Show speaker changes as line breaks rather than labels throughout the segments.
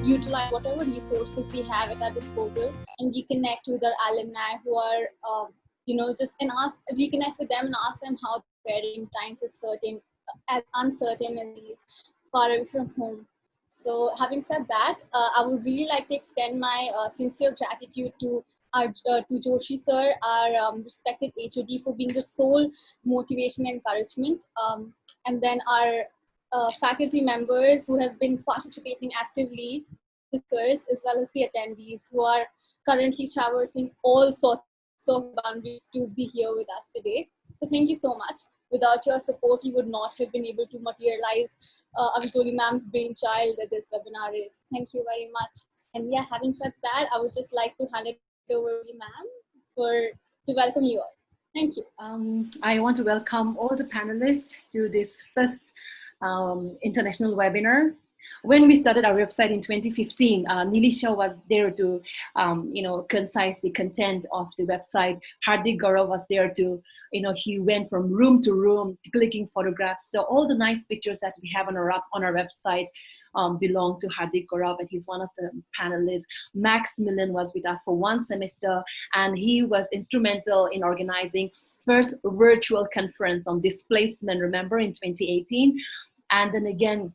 utilize whatever resources we have at our disposal and reconnect with our alumni who are, reconnect with them and ask them how they're faring times as uncertain as these, far away from home. So having said that, I would really like to extend my sincere gratitude to Joshi sir, our respected HOD, for being the sole motivation and encouragement. And then our faculty members who have been participating actively in this course, as well as the attendees who are currently traversing all sorts of boundaries to be here with us today. So thank you so much. Without your support, we would not have been able to materialize Avitoli ma'am's brainchild that this webinar is. Thank you very much. And yeah, having said that, I would just like to hand it over to ma'am to welcome you all. Thank you.
I want to welcome all the panelists to this first international webinar. When we started our website in 2015, Nilisha was there to, concise the content of the website. Hardik Gaurav was there to, he went from room to room, clicking photographs. So all the nice pictures that we have on our website belong to Hardik Gaurav, and he's one of the panelists. Max Millen was with us for one semester, and he was instrumental in organizing first virtual conference on displacement, remember, in 2018. And then again,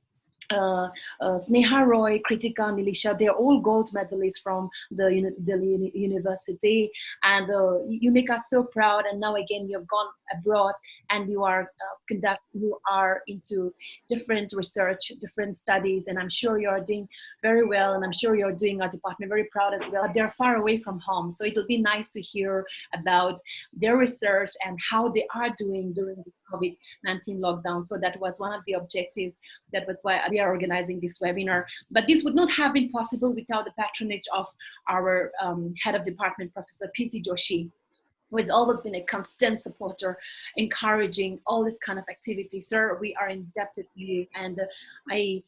Sneha Roy, Kritika, Nilisha, they're all gold medalists from the university, and you make us so proud. And now again, you've gone abroad and you are into different research, different studies, and I'm sure you're doing very well, and I'm sure you're doing our department very proud as well. They're far away from home, so it'll be nice to hear about their research and how they are doing during the COVID-19 lockdown. So that was one of the objectives. That was why we are organizing this webinar. But this would not have been possible without the patronage of our head of department, Professor P.C. Joshi, who has always been a constant supporter, encouraging all this kind of activity. Sir, we are indebted to you. And I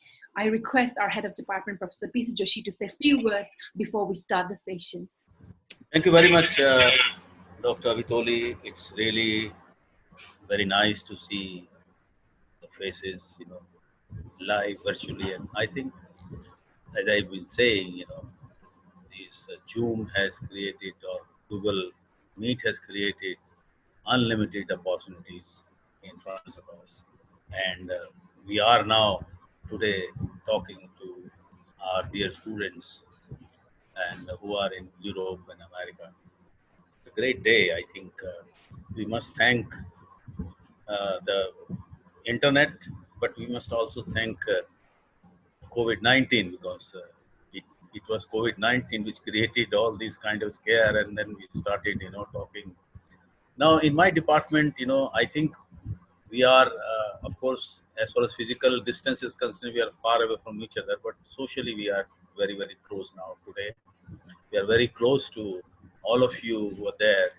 request our head of department, Professor P.C. Joshi, to say a few words before we start the sessions.
Thank you very much, Dr. Avitoli. It's really very nice to see the faces, live virtually. And I think, as I've been saying, this Zoom has created, or Google Meet has created unlimited opportunities in front of us. And we are now today talking to our dear students and who are in Europe and America. It's a great day. I think we must thank the internet, but we must also thank COVID-19, because it was COVID-19 which created all these kind of scare, and then we started, talking. Now, in my department, I think we are, of course, as far as physical distance is concerned, we are far away from each other, but socially we are very, very close now today. We are very close to all of you who are there,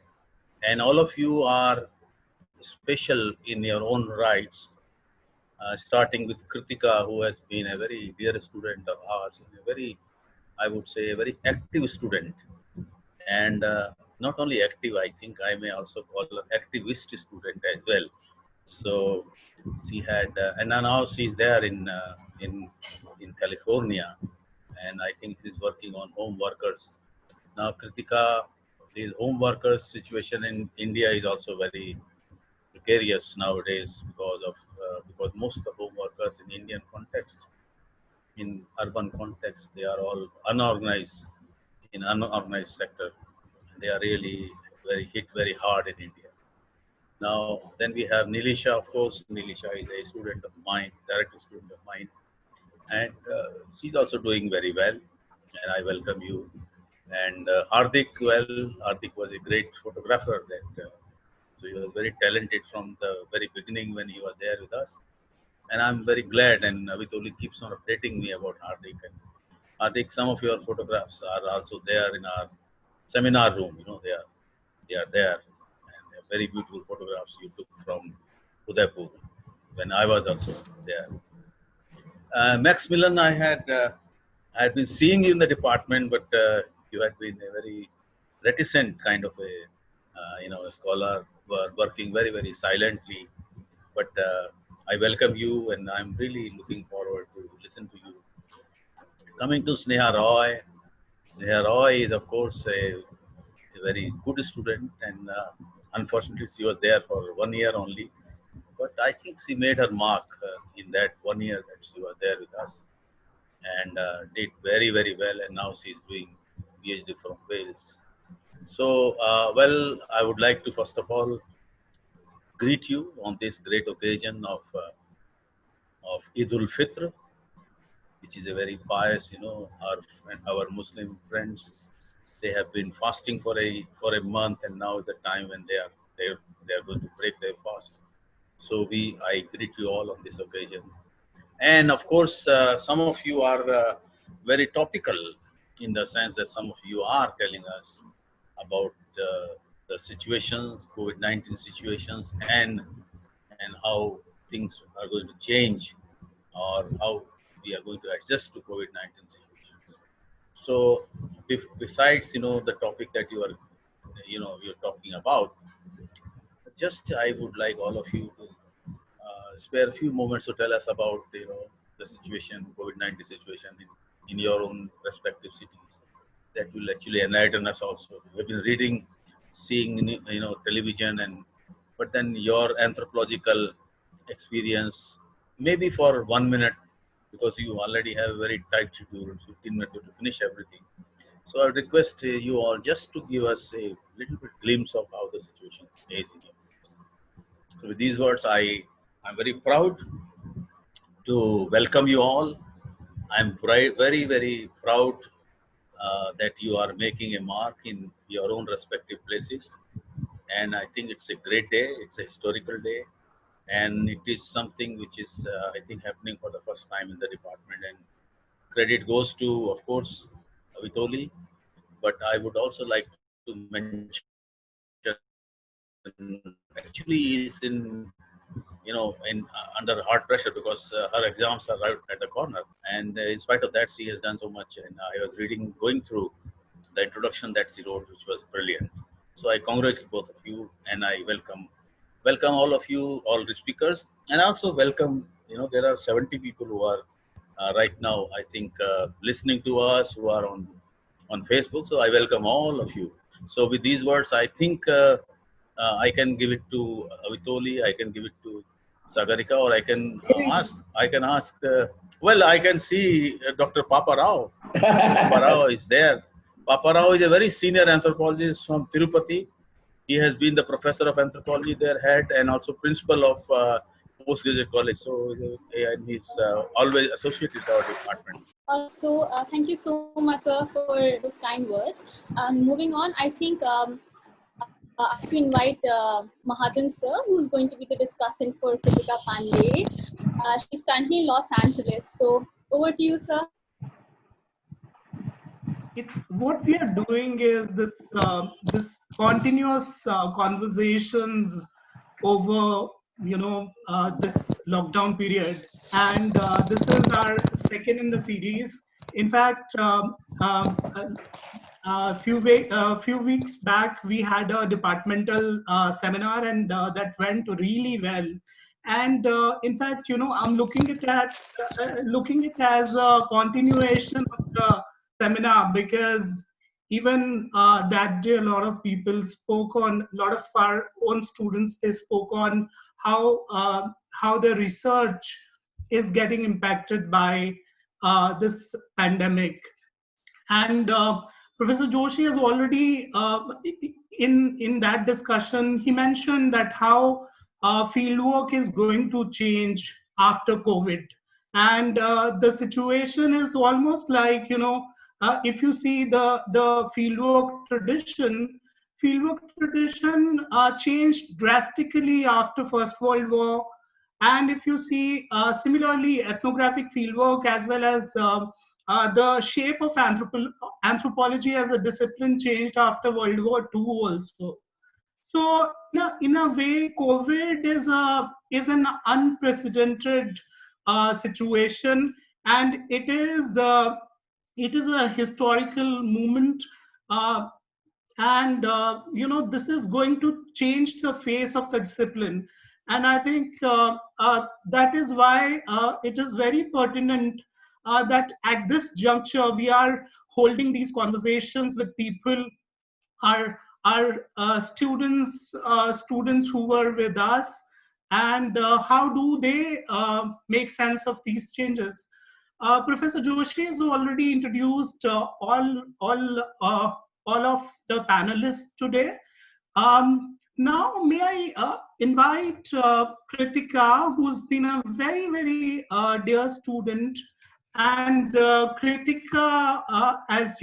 and all of you are special in your own rights, starting with Kritika, who has been a very dear student of ours, a very, I would say, a very active student. And not only active, I think I may also call her activist student as well. So she had, and now she's there in California, and I think she's working on home workers. Now, Kritika, the home workers situation in India is also very precarious nowadays because most of the home workers in Indian context, in urban context, they are all unorganized, in unorganized sector. They are really hit very hard in India. Now, then we have Nilisha, of course. Nilisha is a student of mine, direct student of mine. And she's also doing very well. And I welcome you. And Hardik, Hardik was a great photographer. So he was very talented from the very beginning when he was there with us. And I'm very glad, and Avitoli keeps on updating me about Hardik. And Hardik, some of your photographs are also there in our seminar room. They are there. And they're very beautiful photographs you took from Udaipur when I was also there. Max Millen, I had been seeing you in the department, but you had been a very reticent kind of a scholar, working very, very silently. But I welcome you, and I'm really looking forward to listen to you. Coming to Sneha Roy. Sneha Roy is, of course, a very good student, and unfortunately, she was there for 1 year only. But I think she made her mark in that 1 year that she was there with us, and did very, very well. And now she's doing PhD from Wales. So, I would like to first of all greet you on this great occasion of Eid ul Fitr, which is a very pious, our Muslim friends, they have been fasting for a month, and now is the time when they are going to break their fast. So I greet you all on this occasion, and of course, some of you are very topical in the sense that some of you are telling us about the situations, COVID-19 situations, and how things are going to change, or how we are going to adjust to COVID-19 situations. So, besides the topic that you're talking about, just I would like all of you to spare a few moments to tell us about the situation, COVID-19 situation in your own respective cities. That will actually enlighten us also. We've been reading, seeing television, but then your anthropological experience, maybe for 1 minute, because you already have a very tight schedule, 15 minutes to finish everything. So I would request you all just to give us a little bit glimpse of how the situation is in your place. So with these words, I'm very proud to welcome you all. I'm very, very proud that you are making a mark in your own respective places. And I think it's a great day. It's a historical day. And it is something which is, I think, happening for the first time in the department. And credit goes to, of course, Vitoli. But I would also like to mention, actually, is under hard pressure, because her exams are right at the corner. And in spite of that, she has done so much. And I was going through the introduction that she wrote, which was brilliant. So I congratulate both of you, and I welcome all of you, all the speakers, and also welcome. There are 70 people who are right now, I think, listening to us, who are on Facebook. So I welcome all of you. So with these words, I think I can give it to Vitoli, I can give it to Sagarika, or I can ask. I can see Dr. Papa Rao. Papa Rao is there. Papa Rao is a very senior anthropologist from Tirupati. He has been the professor of anthropology there, head, and also principal of postgraduate college. So, and he's always associated with our department.
Also, thank you so much, sir, for those kind words. Moving on, I think I have to invite Mahajan sir, who's going to be the discussant for Kritika Pandey. She's currently in Los Angeles. So over to you, sir.
What we are doing is this continuous conversations over this lockdown period, and this is our second in the series. In fact, a few weeks back, we had a departmental seminar, and that went really well. And in fact, I'm looking at it as a continuation of the seminar, because even that day, a lot of people spoke on, a lot of our own students, they spoke on how the research is getting impacted by this pandemic. And Professor Joshi has already, in that discussion, he mentioned that how fieldwork is going to change after COVID. And the situation is almost like, if you see the fieldwork tradition changed drastically after First World War. And if you see similarly ethnographic fieldwork, as well as the shape of anthropology as a discipline changed after World War II also. So in a way, COVID is an unprecedented situation, and it is a historical moment, and this is going to change the face of the discipline. And I think that is why it is very pertinent that at this juncture we are holding these conversations with people, our students who were with us, and how do they make sense of these changes. Professor Joshi has already introduced all of the panelists today. Now, may I invite Kritika, who's been a very, very dear student, and Kritika, as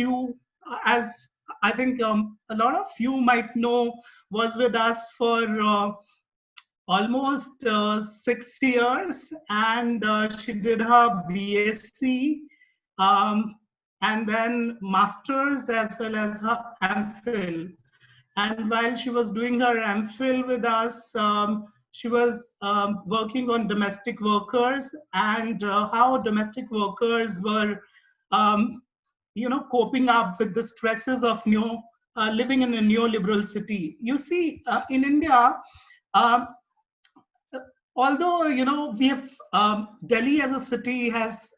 I think a lot of you might know, was with us for almost 6 years, and she did her BSc, and then masters as well as her M.Phil. And while she was doing her M.Phil with us, she was working on domestic workers and how domestic workers were, coping up with the stresses of living in a neoliberal city. You see, in India, um, although we have Delhi as a city has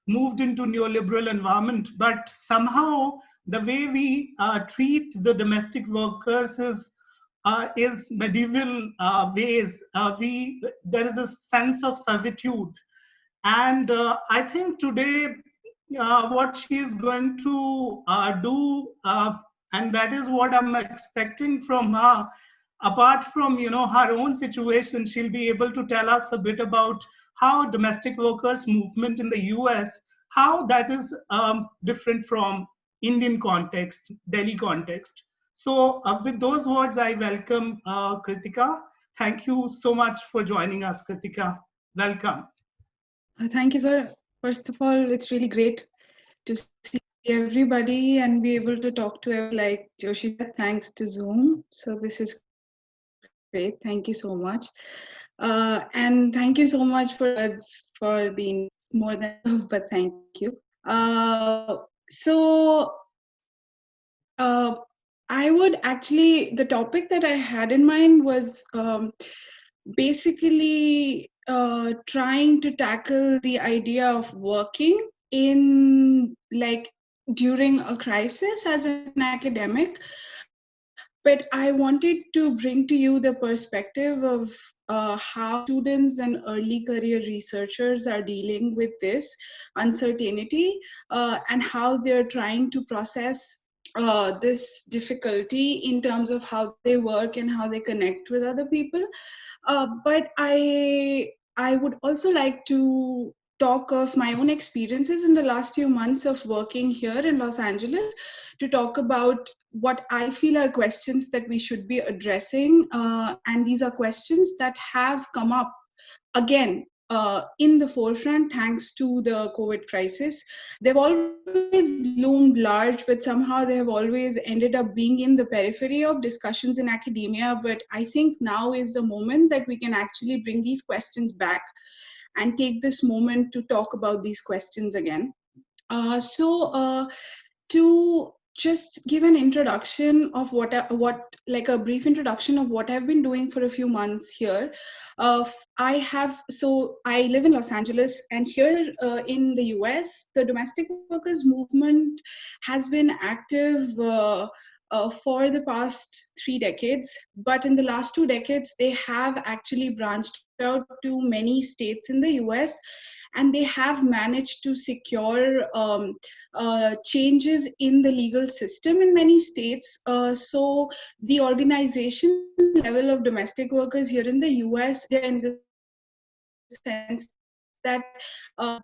moved into neoliberal environment, but somehow the way we treat the domestic workers is medieval ways. There is a sense of servitude, and I think today what she is going to do, and that is what I'm expecting from her. Apart from her own situation, she'll be able to tell us a bit about how domestic workers movement in the US, how that is different from Indian context, Delhi context. So with those words, I welcome Kritika. Thank you so much for joining us, Kritika. Welcome.
Thank you, sir. First of all, it's really great to see everybody and be able to talk to everyone, like Joshi said, thanks to Zoom. So this is great. Thank you so much. And thank you so much for the more than enough, but thank you. So I would actually, the topic that I had in mind was basically trying to tackle the idea of working in during a crisis as an academic. But I wanted to bring to you the perspective of how students and early career researchers are dealing with this uncertainty and how they're trying to process this difficulty in terms of how they work and how they connect with other people. But I would also like to talk of my own experiences in the last few months of working here in Los Angeles, to talk about what I feel are questions that we should be addressing. And these are questions that have come up again in the forefront thanks to the COVID crisis. They've always loomed large, but somehow they have always ended up being in the periphery of discussions in academia. But I think now is the moment that we can actually bring these questions back and take this moment to talk about these questions again. To just give an introduction of what a brief introduction of what I've been doing for a few months here. I live in Los Angeles, and here in the US, the domestic workers movement has been active for the past 3 decades, but in the last 2 decades, they have actually branched out to many states in the US, and they have managed to secure changes in the legal system in many states. So the organization level of domestic workers here in the US, in the sense that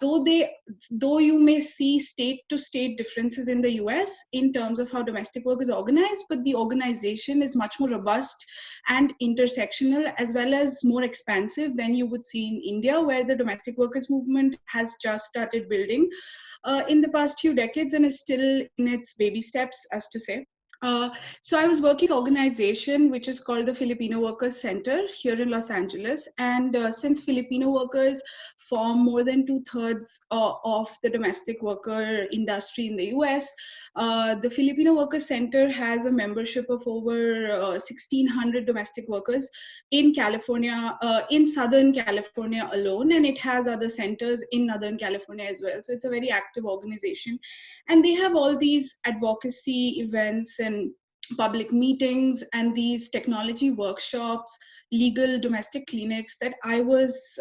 though you may see state to state differences in the US in terms of how domestic work is organized, but the organization is much more robust and intersectional, as well as more expansive than you would see in India, where the domestic workers movement has just started building in the past few decades and is still in its baby steps, as to say. So I was working with an organization which is called the Filipino Workers Center here in Los Angeles. And since Filipino workers form more than 2/3 of the domestic worker industry in the US, The Filipino Workers Center has a membership of over 1,600 domestic workers in California, in Southern California alone, and it has other centers in Northern California as well. So it's a very active organization, and they have all these advocacy events and public meetings and these technology workshops, legal domestic clinics that I was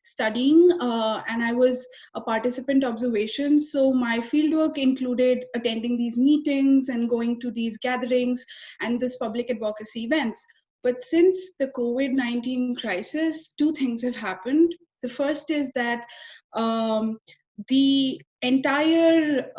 studying, and I was a participant observation. So my fieldwork included attending these meetings and going to these gatherings and this public advocacy events. But since the COVID-19 crisis, two things have happened. The first is that the entire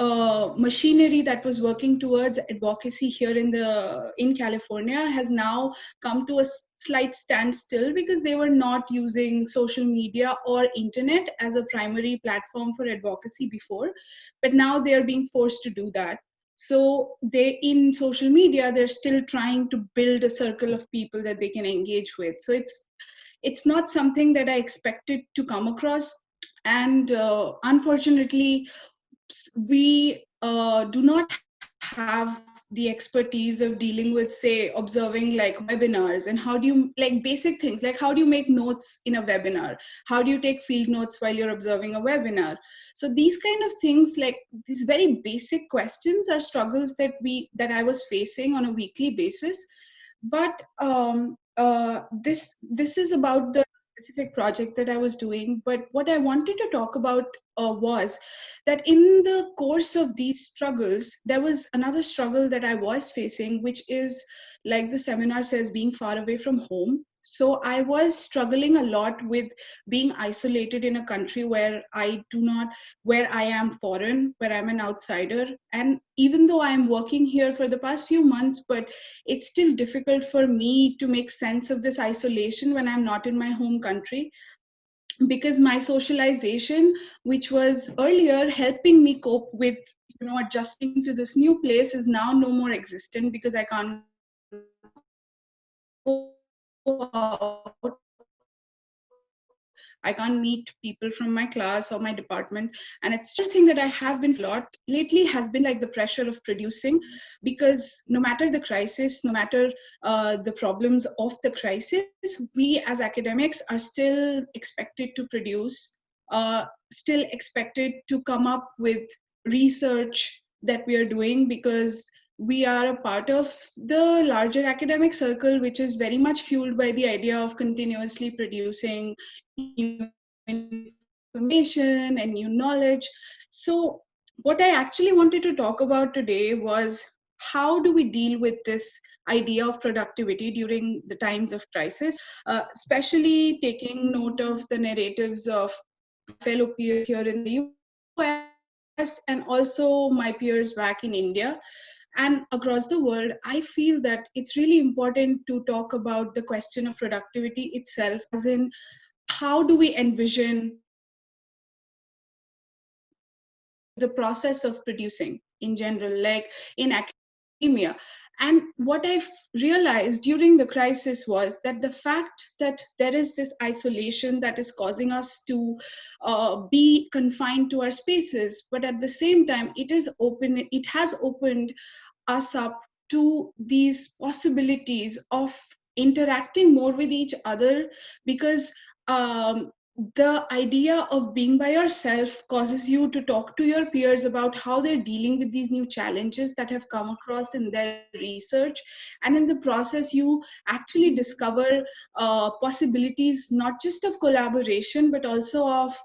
machinery that was working towards advocacy here in California has now come to a slight standstill because they were not using social media or internet as a primary platform for advocacy before, but now they are being forced to do that. So they, in social media, they're still trying to build a circle of people that they can engage with. So it's not something that I expected to come across. And unfortunately, we do not have the expertise of dealing with, say, observing like webinars, and how do you, like basic things like how do you make notes in a webinar, how do you take field notes while you're observing a webinar. So these kind of things, like these very basic questions, are struggles that I was facing on a weekly basis. But this is about the specific project that I was doing. But what I wanted to talk about was that in the course of these struggles, there was another struggle that I was facing, which is, like the seminar says, being far away from home. So I was struggling a lot with being isolated in a country where where I am foreign, where I'm an outsider. And even though I'm working here for the past few months, but it's still difficult for me to make sense of this isolation when I'm not in my home country, because my socialization, which was earlier helping me cope with adjusting to this new place, is now no more existent because I can't go out, I can't meet people from my class or my department. And it's just a thing that I have been a lot lately has been like the pressure of producing, because no matter the crisis, no matter the problems of the crisis, we as academics are still expected to produce, still expected to come up with research that we are doing, because we are a part of the larger academic circle, which is very much fueled by the idea of continuously producing new information and new knowledge. So what I actually wanted to talk about today was, how do we deal with this idea of productivity during the times of crisis, especially taking note of the narratives of my fellow peers here in the US and also my peers back in India and across the world. I feel that it's really important to talk about the question of productivity itself, as in, how do we envision the process of producing in general, like in academia. And what I've realized during the crisis was that the fact that there is this isolation that is causing us to be confined to our spaces, but at the same time, it has opened us up to these possibilities of interacting more with each other, because the idea of being by yourself causes you to talk to your peers about how they're dealing with these new challenges that have come across in their research. And in the process, you actually discover possibilities not just of collaboration, but also of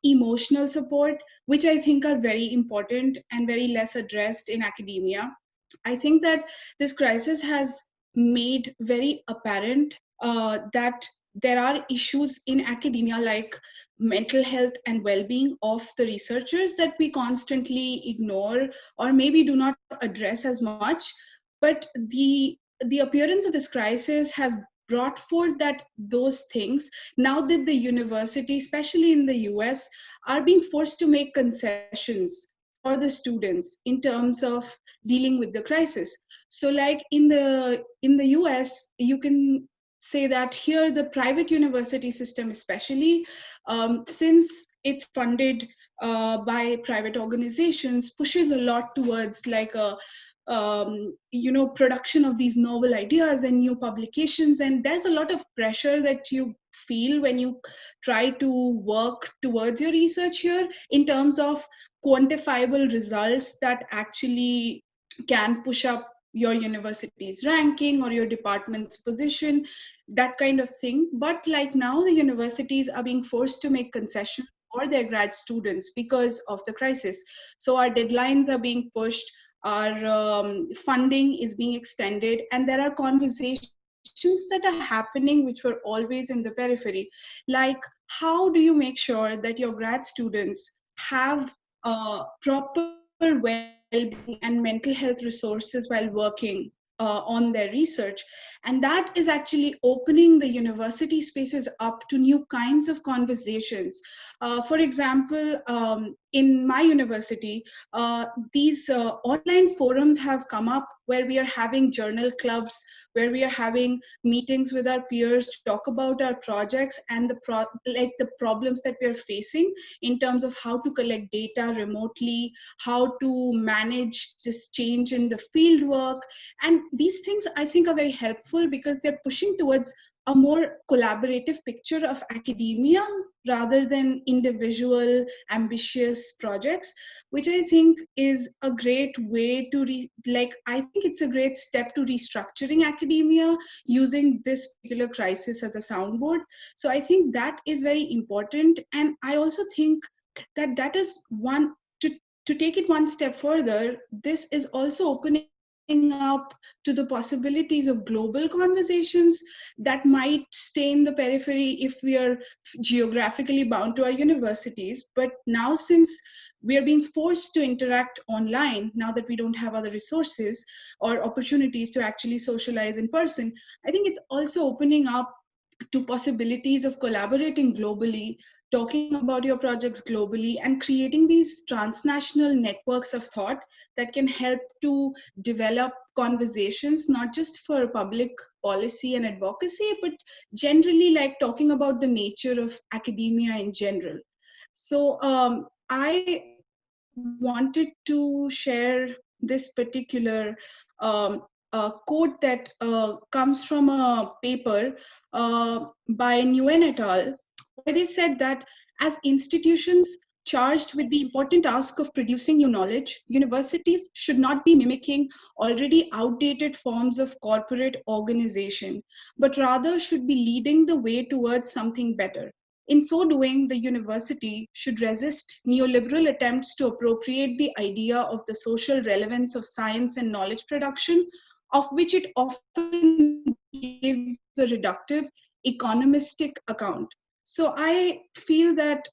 emotional support, which I think are very important and very less addressed in academia. I think that this crisis has made very apparent that there are issues in academia, like mental health and well-being of the researchers, that we constantly ignore or maybe do not address as much. But the appearance of this crisis has brought forth that those things, now that the university, especially in the US, are being forced to make concessions for the students in terms of dealing with the crisis. So like in the US, you can say that here the private university system, especially since it's funded by private organizations pushes a lot towards like a production of these novel ideas and new publications, and there's a lot of pressure that you feel when you try to work towards your research here in terms of quantifiable results that actually can push up your university's ranking or your department's position, that kind of thing. But like now the universities are being forced to make concessions for their grad students because of the crisis. So our deadlines are being pushed, our funding is being extended, and there are conversations that are happening which were always in the periphery. Like, how do you make sure that your grad students have proper well-being and mental health resources while working on their research? And that is actually opening the university spaces up to new kinds of conversations. For example, in my university, these online forums have come up where we are having journal clubs, where we are having meetings with our peers to talk about our projects and the problems that we are facing in terms of how to collect data remotely, how to manage this change in the field work. And these things I think are very helpful because they're pushing towards a more collaborative picture of academia rather than individual ambitious projects, which I think is a great way to I think it's a great step to restructuring academia using this particular crisis as a soundboard. So I think that is very important. And I also think that that is one to take it one step further, this is also opening up to the possibilities of global conversations that might stay in the periphery if we are geographically bound to our universities. But now, since we are being forced to interact online, now that we don't have other resources or opportunities to actually socialize in person, I think it's also opening up to possibilities of collaborating globally, talking about your projects globally, and creating these transnational networks of thought that can help to develop conversations, not just for public policy and advocacy, but generally like talking about the nature of academia in general. So I wanted to share this particular quote that comes from a paper by Nguyen et al., where they said that as institutions charged with the important task of producing new knowledge, universities should not be mimicking already outdated forms of corporate organization, but rather should be leading the way towards something better. In so doing, the university should resist neoliberal attempts to appropriate the idea of the social relevance of science and knowledge production, of which it often gives a reductive economistic account. So I feel that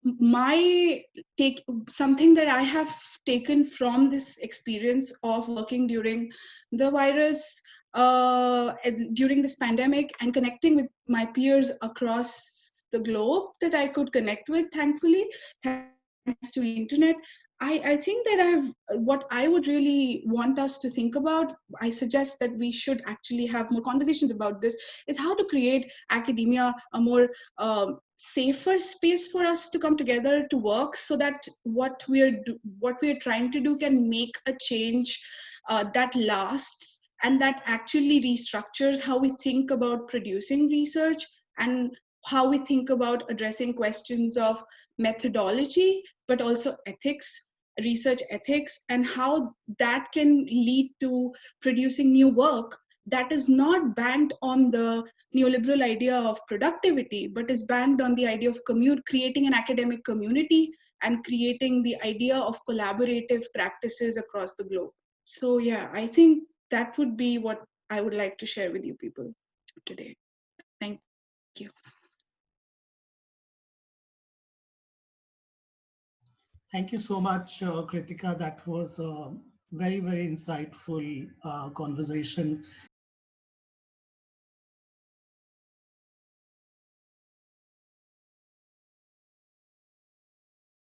my take something that I have taken from this experience of working during the virus, during this pandemic, and connecting with my peers across the globe that I could connect with, thankfully, thanks to internet. I think that what I would really want us to think about, I suggest that we should actually have more conversations about this, is how to create academia a more safer space for us to come together to work, so that what we are trying to do can make a change that lasts and that actually restructures how we think about producing research and how we think about addressing questions of methodology, but also ethics, research ethics, and how that can lead to producing new work that is not banked on the neoliberal idea of productivity, but is banked on the idea of creating an academic community and creating the idea of collaborative practices across the globe. So yeah, I think that would be what I would like to share with you people today. Thank you.
Thank you so much, Kritika. That was a very, very insightful conversation.